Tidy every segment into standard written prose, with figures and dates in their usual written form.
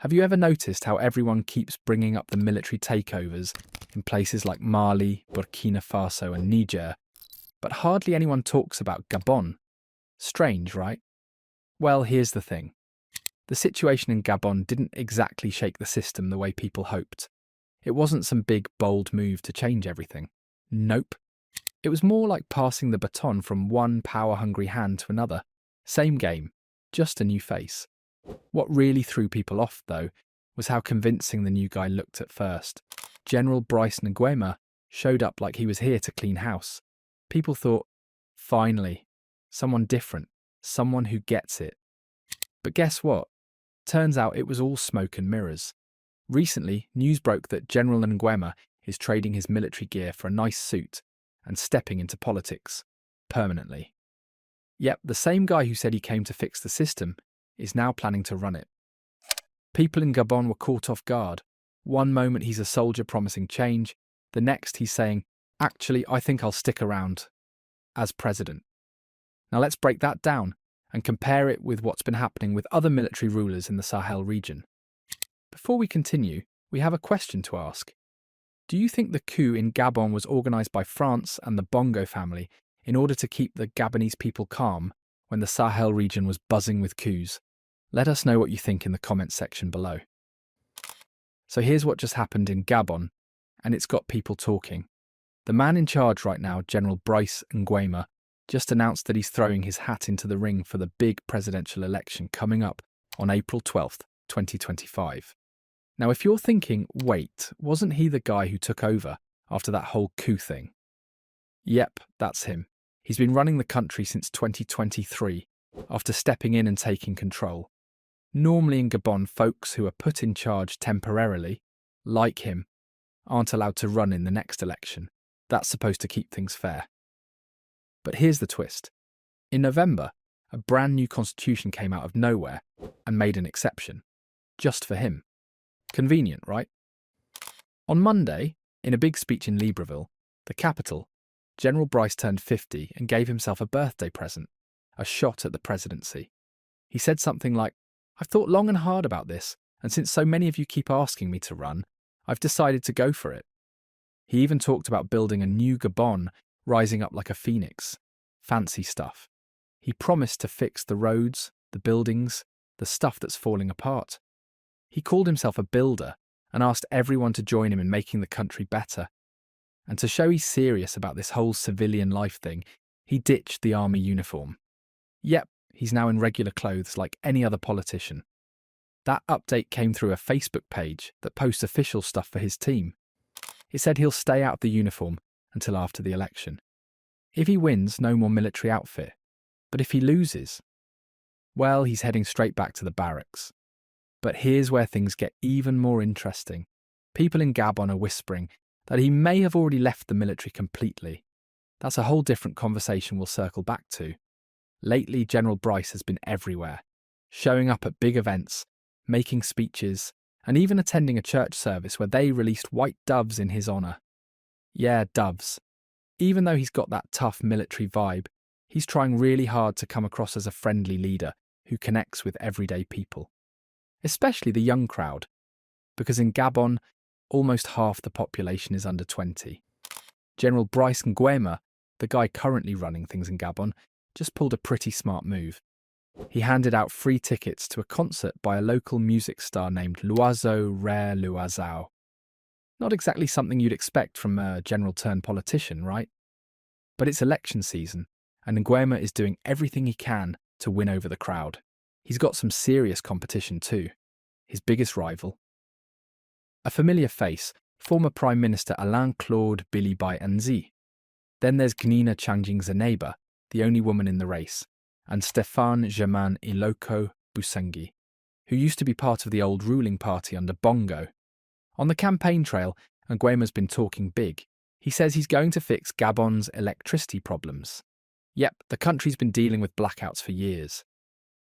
Have you ever noticed how everyone keeps bringing up the military takeovers in places like Mali, Burkina Faso and Niger, but hardly anyone talks about Gabon? Strange, right? Well, here's the thing. The situation in Gabon didn't exactly shake the system the way people hoped. It wasn't some big, bold move to change everything. Nope. It was more like passing the baton from one power-hungry hand to another. Same game, just a new face. What really threw people off, though, was how convincing the new guy looked at first. General Nguema showed up like he was here to clean house. People thought, finally, someone different, someone who gets it. But guess what? Turns out it was all smoke and mirrors. Recently, news broke that General Nguema is trading his military gear for a nice suit and stepping into politics permanently. Yep, the same guy who said he came to fix the system is now planning to run it. People in Gabon were caught off guard. One moment he's a soldier promising change, the next he's saying, actually, I think I'll stick around as president. Now let's break that down and compare it with what's been happening with other military rulers in the Sahel region. Before we continue, we have a question to ask. Do you think the coup in Gabon was organised by France and the Bongo family in order to keep the Gabonese people calm when the Sahel region was buzzing with coups? Let us know what you think in the comments section below. So here's what just happened in Gabon, and it's got people talking. The man in charge right now, General Nguema, just announced that he's throwing his hat into the ring for the big presidential election coming up on April 12th, 2025. Now, if you're thinking, wait, wasn't he the guy who took over after that whole coup thing? Yep, that's him. He's been running the country since 2023, after stepping in and taking control. Normally in Gabon, folks who are put in charge temporarily, like him, aren't allowed to run in the next election. That's supposed to keep things fair. But here's the twist. In November, a brand new constitution came out of nowhere and made an exception. Just for him. Convenient, right? On Monday, in a big speech in Libreville, the capital, General Bryce turned 50 and gave himself a birthday present, a shot at the presidency. He said something like, I've thought long and hard about this, and since so many of you keep asking me to run, I've decided to go for it. He even talked about building a new Gabon, rising up like a phoenix. Fancy stuff. He promised to fix the roads, the buildings, the stuff that's falling apart. He called himself a builder and asked everyone to join him in making the country better. And to show he's serious about this whole civilian life thing, he ditched the army uniform. Yep, he's now in regular clothes like any other politician. That update came through a Facebook page that posts official stuff for his team. It said he'll stay out of the uniform until after the election. If he wins, no more military outfit. But if he loses, well, he's heading straight back to the barracks. But here's where things get even more interesting. People in Gabon are whispering that he may have already left the military completely. That's a whole different conversation we'll circle back to. Lately, General Bryce has been everywhere, showing up at big events, making speeches, and even attending a church service where they released white doves in his honour. Yeah, doves. Even though he's got that tough military vibe, he's trying really hard to come across as a friendly leader who connects with everyday people. Especially the young crowd, because in Gabon, almost half the population is under 20. General Bryce Nguema, the guy currently running things in Gabon, just pulled a pretty smart move. He handed out free tickets to a concert by a local music star named L'Oiseau Rare L'Oiseau. Not exactly something you'd expect from a general-turned-politician, right? But it's election season, and Nguema is doing everything he can to win over the crowd. He's got some serious competition too. His biggest rival, a familiar face, former Prime Minister Alain-Claude Bilibai Nzi. Then there's Gnina Changjing-Zaneba, the only woman in the race, and Stéphane Germain Iloko Busengi, who used to be part of the old ruling party under Bongo. On the campaign trail, Nguema's been talking big. He says he's going to fix Gabon's electricity problems. Yep, the country's been dealing with blackouts for years.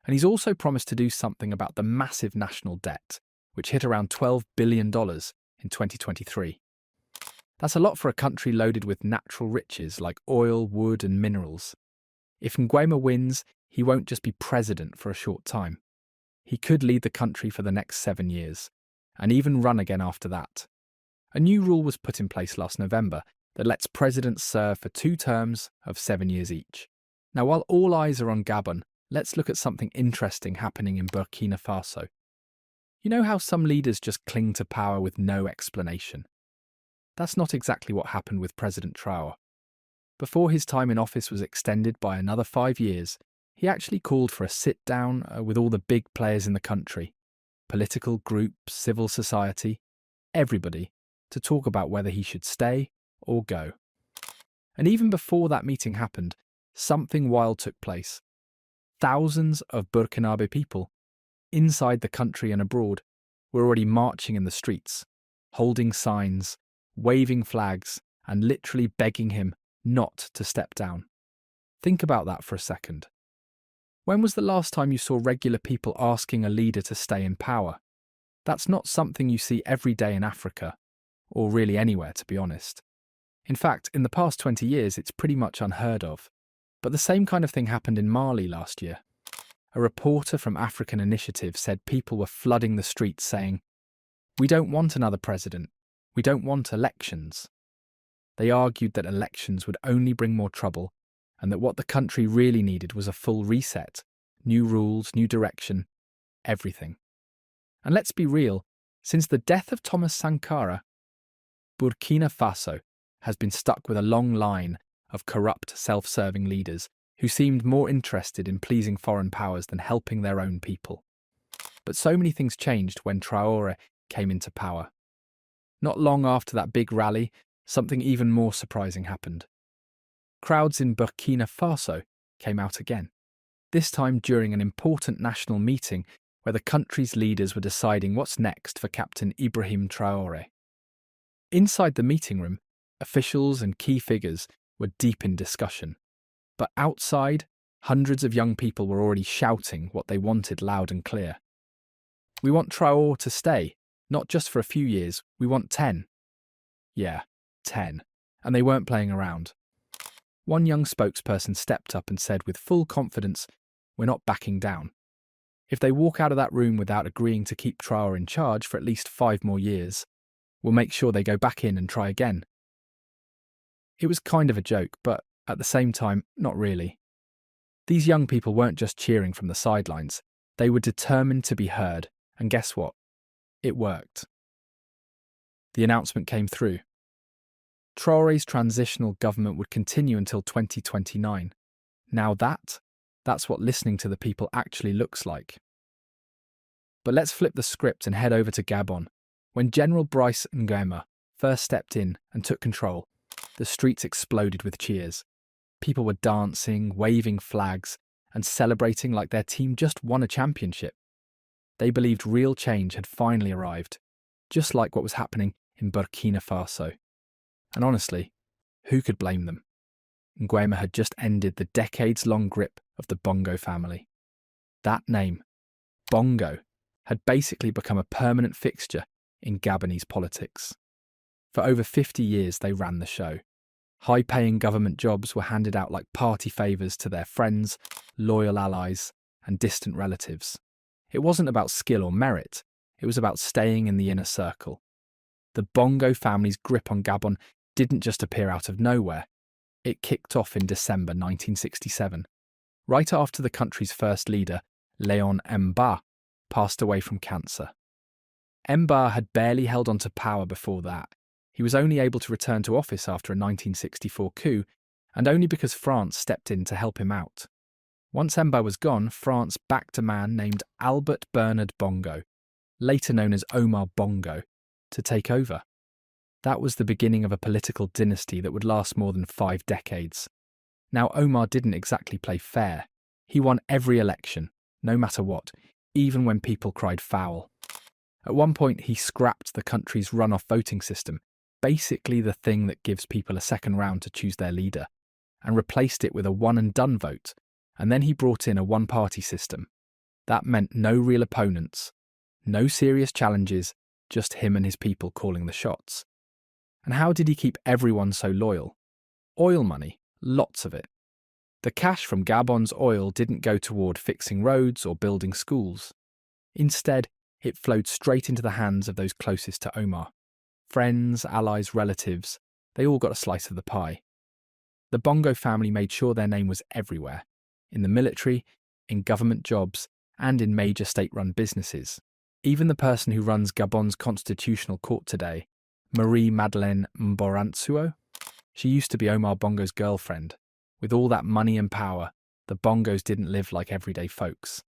And he's also promised to do something about the massive national debt, which hit around $12 billion in 2023. That's a lot for a country loaded with natural riches like oil, wood and minerals. If Nguema wins, he won't just be president for a short time. He could lead the country for the next 7 years, and even run again after that. A new rule was put in place last November that lets presidents serve for 2 terms of 7 years each. Now, while all eyes are on Gabon, let's look at something interesting happening in Burkina Faso. You know how some leaders just cling to power with no explanation? That's not exactly what happened with President Traore. Before his time in office was extended by another 5 years, he actually called for a sit-down with all the big players in the country, political groups, civil society, everybody, to talk about whether he should stay or go. And even before that meeting happened, something wild took place. Thousands of Burkinabe people, inside the country and abroad, were already marching in the streets, holding signs, waving flags, and literally begging him not to step down. Think about that for a second. When was the last time you saw regular people asking a leader to stay in power? That's not something you see every day in Africa, or really anywhere, to be honest. In fact, in the past 20 years, it's pretty much unheard of. But the same kind of thing happened in Mali last year. A reporter from African Initiative said people were flooding the streets saying, "We don't want another president. We don't want elections." They argued that elections would only bring more trouble and that what the country really needed was a full reset, new rules, new direction, everything. And let's be real, since the death of Thomas Sankara, Burkina Faso has been stuck with a long line of corrupt, self-serving leaders who seemed more interested in pleasing foreign powers than helping their own people. But so many things changed when Traore came into power. Not long after that big rally, something even more surprising happened. Crowds in Burkina Faso came out again, this time during an important national meeting where the country's leaders were deciding what's next for Captain Ibrahim Traore. Inside the meeting room, officials and key figures were deep in discussion. But outside, hundreds of young people were already shouting what they wanted loud and clear. "We want Traore to stay, not just for a few years, we want 10. Yeah, 10. And they weren't playing around. One young spokesperson stepped up and said with full confidence, "We're not backing down. If they walk out of that room without agreeing to keep Traore in charge for at least 5 more years, we'll make sure they go back in and try again." It was kind of a joke, but at the same time, not really. These young people weren't just cheering from the sidelines. They were determined to be heard, and guess what? It worked. The announcement came through. Traore's transitional government would continue until 2029. Now that's what listening to the people actually looks like. But let's flip the script and head over to Gabon. When General Brice Nguema first stepped in and took control, the streets exploded with cheers. People were dancing, waving flags, and celebrating like their team just won a championship. They believed real change had finally arrived, just like what was happening in Burkina Faso. And honestly, who could blame them? Nguema had just ended the decades-long grip of the Bongo family. That name, Bongo, had basically become a permanent fixture in Gabonese politics. For over 50 years, they ran the show. High-paying government jobs were handed out like party favours to their friends, loyal allies, and distant relatives. It wasn't about skill or merit, it was about staying in the inner circle. The Bongo family's grip on Gabon didn't just appear out of nowhere. It kicked off in December 1967, right after the country's first leader, Léon Mba, passed away from cancer. Mba had barely held on to power before that. He was only able to return to office after a 1964 coup, and only because France stepped in to help him out. Once Mba was gone, France backed a man named Albert Bernard Bongo, later known as Omar Bongo, to take over. That was the beginning of a political dynasty that would last more than 5 decades. Now, Omar didn't exactly play fair. He won every election, no matter what, even when people cried foul. At one point, he scrapped the country's runoff voting system, basically the thing that gives people a second round to choose their leader, and replaced it with a one-and-done vote, and then he brought in a one-party system. That meant no real opponents, no serious challenges, just him and his people calling the shots. And how did he keep everyone so loyal? Oil money, lots of it. The cash from Gabon's oil didn't go toward fixing roads or building schools. Instead, it flowed straight into the hands of those closest to Omar. Friends, allies, relatives, they all got a slice of the pie. The Bongo family made sure their name was everywhere, in the military, in government jobs, and in major state-run businesses. Even the person who runs Gabon's constitutional court today, Marie-Madeleine Mborantsuo, she used to be Omar Bongo's girlfriend. With all that money and power, the Bongos didn't live like everyday folks.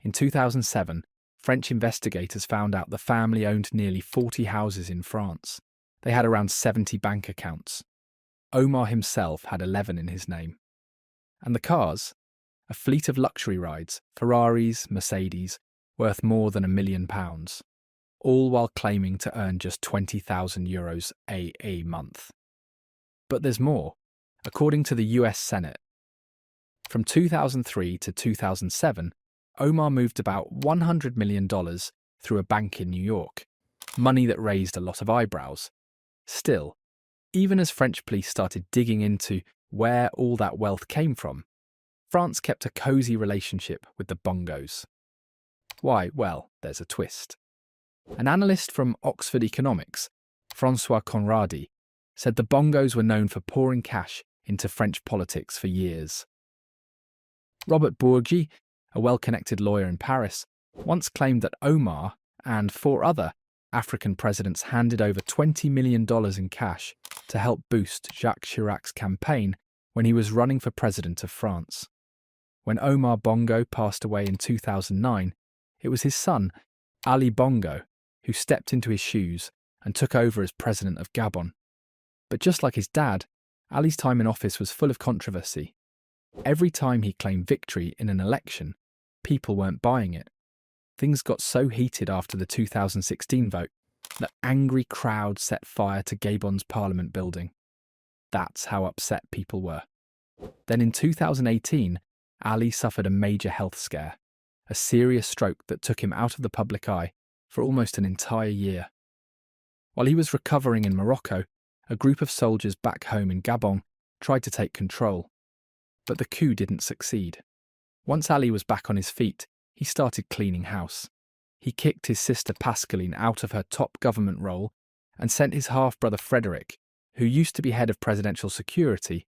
In 2007, French investigators found out the family owned nearly 40 houses in France. They had around 70 bank accounts. Omar himself had 11 in his name. And the cars? A fleet of luxury rides, Ferraris, Mercedes, worth more than £1 million, all while claiming to earn just €20,000 a month. But there's more. According to the US Senate, from 2003 to 2007, Omar moved about $100 million through a bank in New York, money that raised a lot of eyebrows. Still, even as French police started digging into where all that wealth came from, France kept a cosy relationship with the Bongos. Why? Well, there's a twist. An analyst from Oxford Economics, François Conradi, said the Bongos were known for pouring cash into French politics for years. Robert Bourgi, a well-connected lawyer in Paris, once claimed that Omar and 4 other African presidents handed over $20 million in cash to help boost Jacques Chirac's campaign when he was running for president of France. When Omar Bongo passed away in 2009, it was his son, Alli Bongo, who stepped into his shoes and took over as president of Gabon. But just like his dad, Ali's time in office was full of controversy. Every time he claimed victory in an election, people weren't buying it. Things got so heated after the 2016 vote that angry crowds set fire to Gabon's parliament building. That's how upset people were. Then in 2018, Ali suffered a major health scare, a serious stroke that took him out of the public eye for almost an entire year. While he was recovering in Morocco, a group of soldiers back home in Gabon tried to take control. But the coup didn't succeed. Once Ali was back on his feet, he started cleaning house. He kicked his sister Pascaline out of her top government role and sent his half-brother Frederick, who used to be head of presidential security,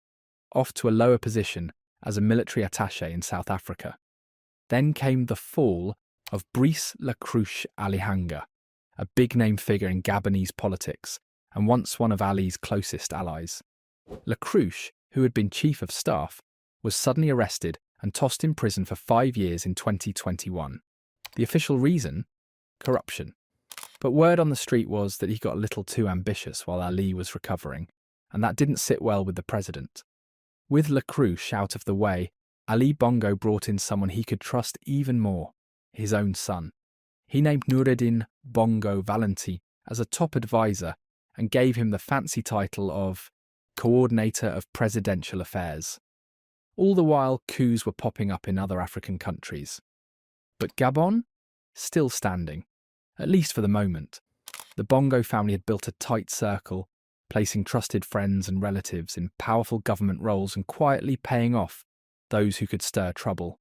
off to a lower position as a military attaché in South Africa. Then came the fall of Brice Lacrouche Alihanga, a big-name figure in Gabonese politics and once one of Ali's closest allies. Lacrouche, who had been chief of staff, was suddenly arrested and tossed in prison for 5 years in 2021. The official reason? Corruption. But word on the street was that he got a little too ambitious while Ali was recovering, and that didn't sit well with the president. With Lacrouche out of the way, Alli Bongo brought in someone he could trust even more, his own son. He named Noureddin Bongo Valenti as a top advisor and gave him the fancy title of Coordinator of Presidential Affairs. All the while, coups were popping up in other African countries. But Gabon? Still standing, at least for the moment. The Bongo family had built a tight circle, placing trusted friends and relatives in powerful government roles and quietly paying off those who could stir trouble.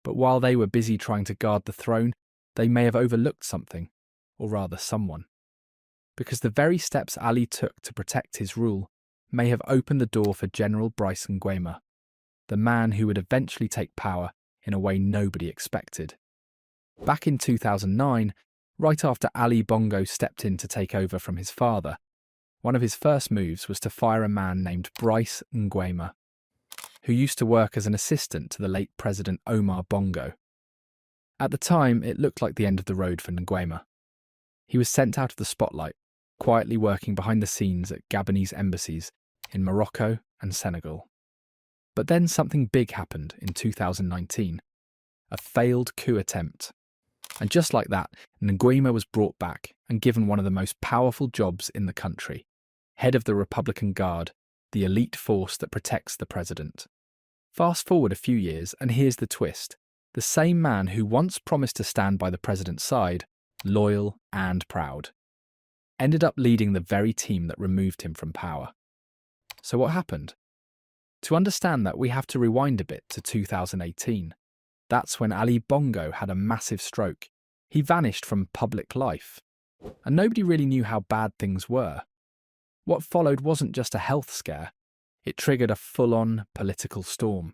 But while they were busy trying to guard the throne, they may have overlooked something, or rather someone. Because the very steps Ali took to protect his rule may have opened the door for General Brice Nguema, the man who would eventually take power in a way nobody expected. Back in 2009, right after Alli Bongo stepped in to take over from his father, one of his first moves was to fire a man named Brice Nguema, who used to work as an assistant to the late President Omar Bongo. At the time, it looked like the end of the road for Nguema. He was sent out of the spotlight, quietly working behind the scenes at Gabonese embassies in Morocco and Senegal. But then something big happened in 2019, a failed coup attempt. And just like that, Nguema was brought back and given one of the most powerful jobs in the country, head of the Republican Guard, the elite force that protects the president. Fast forward a few years, and here's the twist. The same man who once promised to stand by the president's side, loyal and proud, ended up leading the very team that removed him from power. So what happened? To understand that, we have to rewind a bit to 2018. That's when Alli Bongo had a massive stroke. He vanished from public life, and nobody really knew how bad things were. What followed wasn't just a health scare, it triggered a full-on political storm.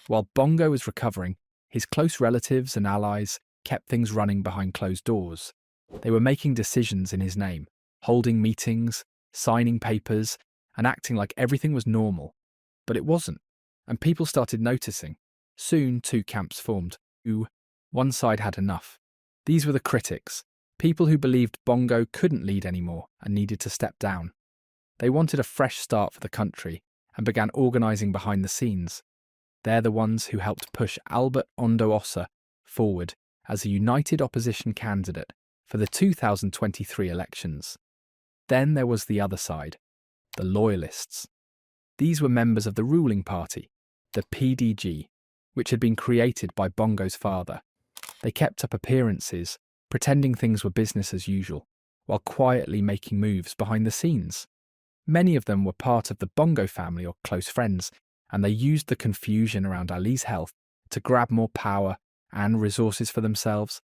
While Bongo was recovering, his close relatives and allies kept things running behind closed doors. They were making decisions in his name, holding meetings, signing papers, and acting like everything was normal. But it wasn't, and people started noticing. Soon, two camps formed. One side had enough. These were the critics, people who believed Bongo couldn't lead anymore and needed to step down. They wanted a fresh start for the country and began organising behind the scenes. They're the ones who helped push Albert Ondo Ossa forward as a united opposition candidate for the 2023 elections. Then there was the other side, the loyalists. These were members of the ruling party, the PDG, which had been created by Bongo's father. They kept up appearances, pretending things were business as usual, while quietly making moves behind the scenes. Many of them were part of the Bongo family or close friends, and they used the confusion around Ali's health to grab more power and resources for themselves.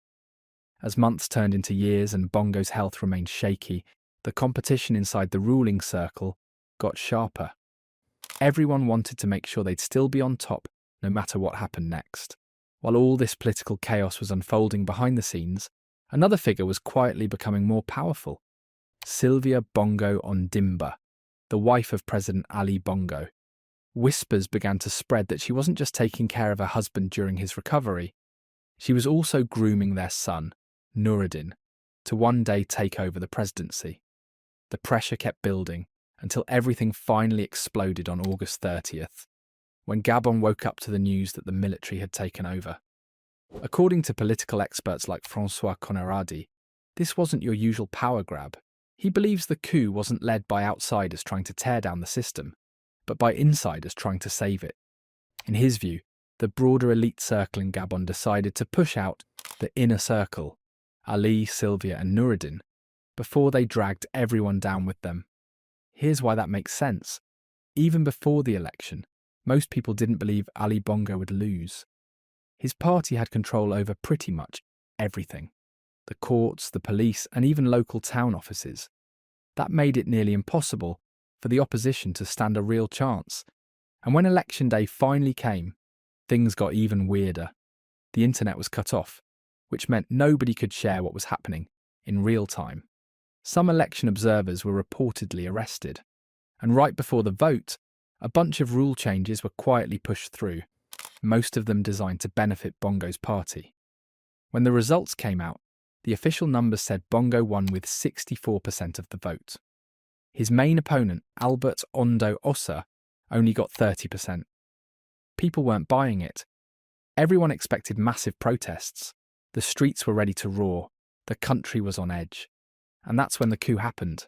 As months turned into years and Bongo's health remained shaky, the competition inside the ruling circle got sharper. Everyone wanted to make sure they'd still be on top, no matter what happened next. While all this political chaos was unfolding behind the scenes, another figure was quietly becoming more powerful. Sylvia Bongo Ondimba, the wife of President Alli Bongo. Whispers began to spread that she wasn't just taking care of her husband during his recovery, she was also grooming their son, Noureddin, to one day take over the presidency. The pressure kept building until everything finally exploded on August 30th, when Gabon woke up to the news that the military had taken over. According to political experts like François Conaradi, this wasn't your usual power grab. He believes the coup wasn't led by outsiders trying to tear down the system, but by insiders trying to save it. In his view, the broader elite circle in Gabon decided to push out the inner circle, Ali, Sylvia and Noureddin, before they dragged everyone down with them. Here's why that makes sense. Even before the election, most people didn't believe Alli Bongo would lose. His party had control over pretty much everything. The courts, the police, and even local town offices. That made it nearly impossible for the opposition to stand a real chance. And when election day finally came, things got even weirder. The internet was cut off, which meant nobody could share what was happening in real time. Some election observers were reportedly arrested. And right before the vote, a bunch of rule changes were quietly pushed through, most of them designed to benefit Bongo's party. When the results came out, the official numbers said Bongo won with 64% of the vote. His main opponent, Albert Ondo Ossa, only got 30%. People weren't buying it. Everyone expected massive protests. The streets were ready to roar. The country was on edge. And that's when the coup happened.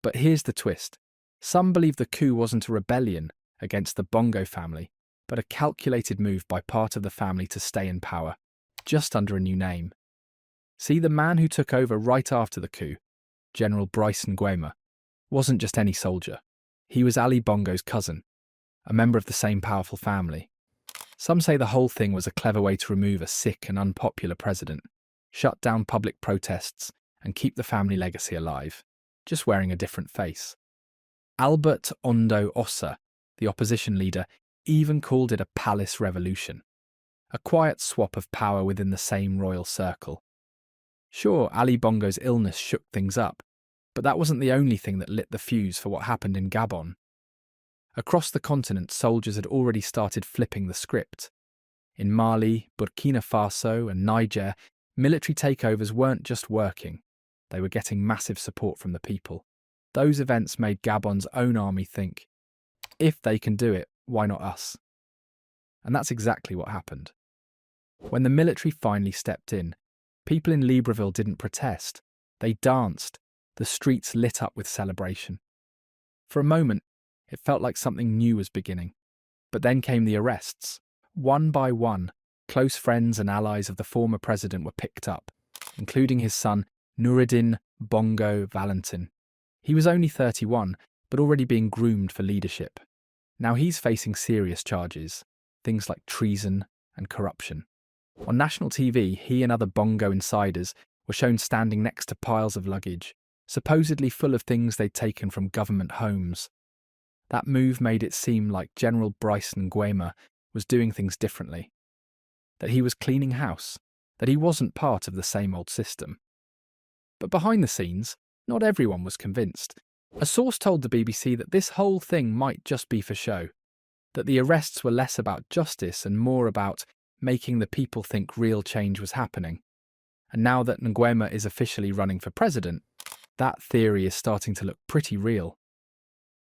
But here's the twist. Some believe the coup wasn't a rebellion against the Bongo family, but a calculated move by part of the family to stay in power, just under a new name. See, the man who took over right after the coup, General Nguema, wasn't just any soldier. He was Alli Bongo's cousin, a member of the same powerful family. Some say the whole thing was a clever way to remove a sick and unpopular president, shut down public protests, and keep the family legacy alive, just wearing a different face. Albert Ondo Ossa, the opposition leader, even called it a palace revolution, a quiet swap of power within the same royal circle. Sure, Alli Bongo's illness shook things up, but that wasn't the only thing that lit the fuse for what happened in Gabon. Across the continent, soldiers had already started flipping the script. In Mali, Burkina Faso and Niger, military takeovers weren't just working, they were getting massive support from the people. Those events made Gabon's own army think, if they can do it, why not us? And that's exactly what happened. When the military finally stepped in, people in Libreville didn't protest. They danced, the streets lit up with celebration. For a moment, it felt like something new was beginning. But then came the arrests. One by one, close friends and allies of the former president were picked up, including his son, Noureddin Bongo Valentin. He was only 31, but already being groomed for leadership. Now he's facing serious charges, things like treason and corruption. On national TV, he and other Bongo insiders were shown standing next to piles of luggage, supposedly full of things they'd taken from government homes. That move made it seem like General Bryson Nguema was doing things differently, that he was cleaning house, that he wasn't part of the same old system. But behind the scenes, not everyone was convinced. A source told the BBC that this whole thing might just be for show, that the arrests were less about justice and more about making the people think real change was happening. And now that Nguema is officially running for president, that theory is starting to look pretty real.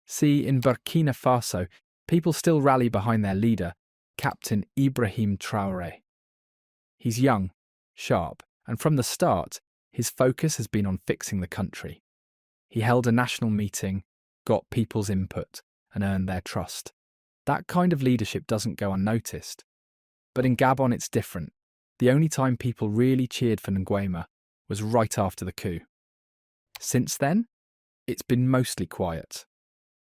See, in Burkina Faso, people still rally behind their leader, Captain Ibrahim Traore. He's young, sharp, and from the start, his focus has been on fixing the country. He held a national meeting, got people's input, and earned their trust. That kind of leadership doesn't go unnoticed. But in Gabon, it's different. The only time people really cheered for Nguema was right after the coup. Since then, it's been mostly quiet.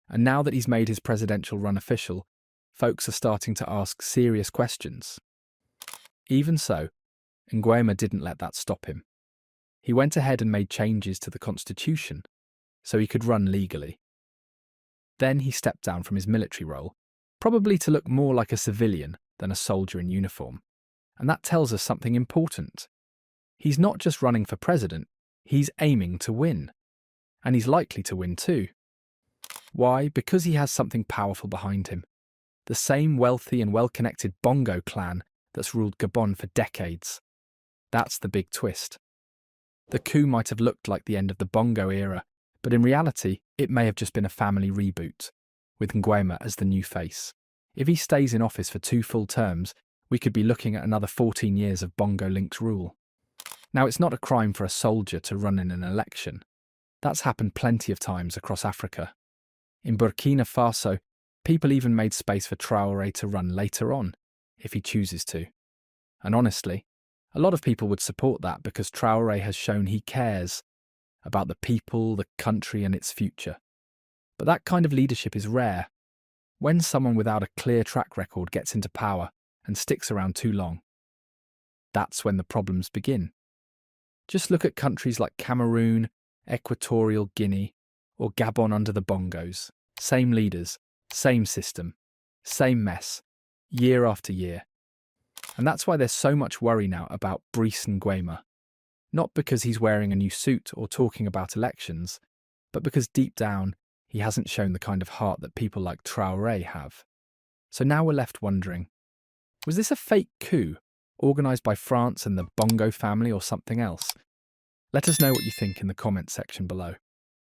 And now that he's made his presidential run official, folks are starting to ask serious questions. Even so, Nguema didn't let that stop him. He went ahead and made changes to the constitution so he could run legally. Then he stepped down from his military role, probably to look more like a civilian than a soldier in uniform. And that tells us something important. He's not just running for president, he's aiming to win. And he's likely to win too. Why? Because he has something powerful behind him. The same wealthy and well-connected Bongo clan that's ruled Gabon for decades. That's the big twist. The coup might have looked like the end of the Bongo era, but in reality, it may have just been a family reboot, with Nguema as the new face. If he stays in office for 2 full terms, we could be looking at another 14 years of Bongo-linked rule. Now, it's not a crime for a soldier to run in an election. That's happened plenty of times across Africa. In Burkina Faso, people even made space for Traore to run later on, if he chooses to. And honestly, a lot of people would support that because Traore has shown he cares about the people, the country and its future. But that kind of leadership is rare. When someone without a clear track record gets into power and sticks around too long, that's when the problems begin. Just look at countries like Cameroon, Equatorial Guinea, or Gabon under the Bongos. Same leaders, same system, same mess, year after year. And that's why there's so much worry now about Brice Nguema. Not because he's wearing a new suit or talking about elections, but because deep down, he hasn't shown the kind of heart that people like Traore have. So now we're left wondering, was this a fake coup, organised by France and the Bongo family or something else? Let us know what you think in the comments section below.